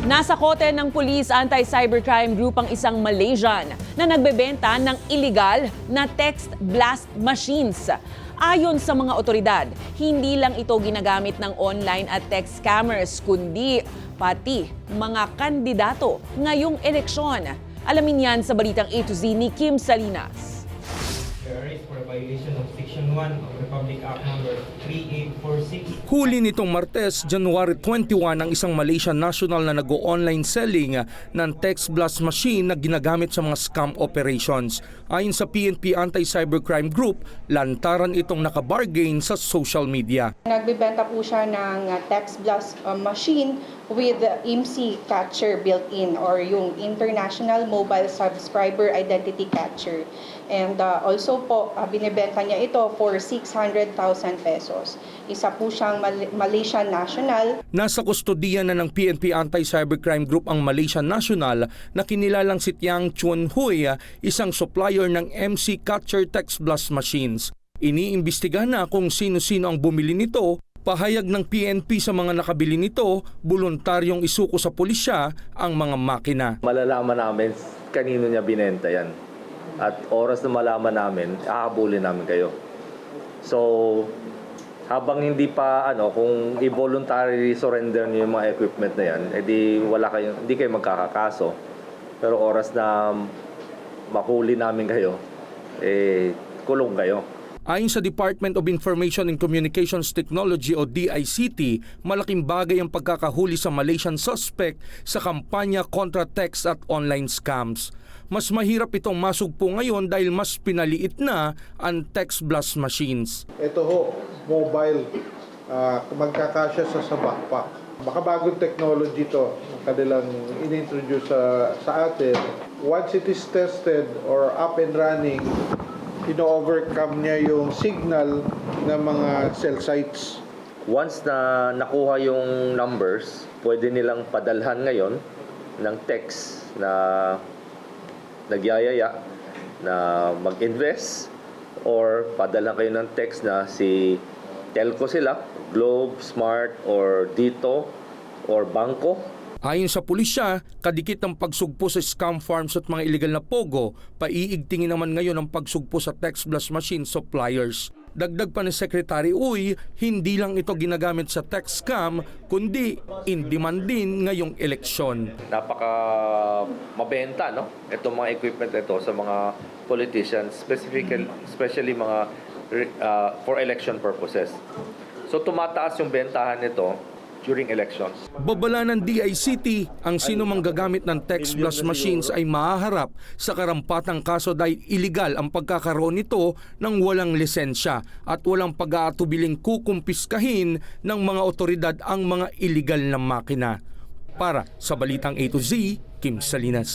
Nasa kote ng Police Anti-Cybercrime Group ang isang Malaysian na nagbebenta ng illegal na text blast machines. Ayon sa mga otoridad, hindi lang ito ginagamit ng online at text scammers, kundi pati mga kandidato ngayong eleksyon. Alamin yan sa balitang A to Z ni Kim Salinas. For a violation of Section 1 of Republic Act No. 3846. Huli nitong Martes, January 21 ang isang Malaysian national na nag-o-online selling ng text blast machine na ginagamit sa mga scam operations. Ayon sa PNP Anti-Cybercrime Group, lantaran itong nakabargain sa social media. Nagbebenta po siya ng text blast machine with IMSI catcher built-in or yung International Mobile Subscriber Identity Catcher. And also po, binibenta niya ito for 600,000 pesos. Isa po siyang Malaysian national. Nasa kustodiya na ng PNP Anti-Cybercrime Group ang Malaysian national na kinilalang si Tiang Chun Hui, isang supplier ng MC Catcher text blast machines. Iniimbestiga na kung sino-sino ang bumili nito. Pahayag ng PNP sa mga nakabili nito, voluntaryong isuko sa pulisya ang mga makina. Malalaman namin kanino niya binenta yan. At oras na malaman namin, ahabulin namin kayo. So, habang hindi pa, kung i-voluntary surrender niyo yung mga equipment na yan, edi hindi kayo magkakakaso. Pero oras na mahuli namin kayo, kulong kayo. Ayon sa Department of Information and Communications Technology o DICT, malaking bagay ang pagkakahuli sa Malaysian suspect sa kampanya kontra text at online scams. Mas mahirap itong masugpo ngayon dahil mas pinaliit na ang text blast machines. Ito ho, mobile, magkakasya sa backpack. Baka bagong technology to, kanilang in-introduce sa atin. Once it is tested or up and running, ino-overcome niya yung signal ng mga cell sites. Once na nakuha yung numbers, pwede nilang padalhan ngayon ng text na nagyayaya na mag-invest or padalhan kayo ng text na si telco sila, Globe, Smart, or Dito, or Bangko. Ayon sa pulisya, kadikit ang pagsugpo sa scam farms at mga illegal na pogo, paiigtingin naman ngayon ang pagsugpo sa text blast machine suppliers. Dagdag pa ni Secretary Uy, hindi lang ito ginagamit sa text scam, kundi in demand din ngayong eleksyon. Napaka mabenta, no? Itong mga equipment ito sa mga politicians, especially mga for election purposes. So tumataas yung bentahan nito during elections. Babala ng DICT, ang sino mang gagamit ng text blast machines ay mahaharap sa karampatang kaso dahil illegal ang pagkakaroon nito ng walang lisensya at walang pag-aatubiling kukumpiskahin ng mga otoridad ang mga illegal na makina. Para sa Balitang A to Z, Kim Salinas.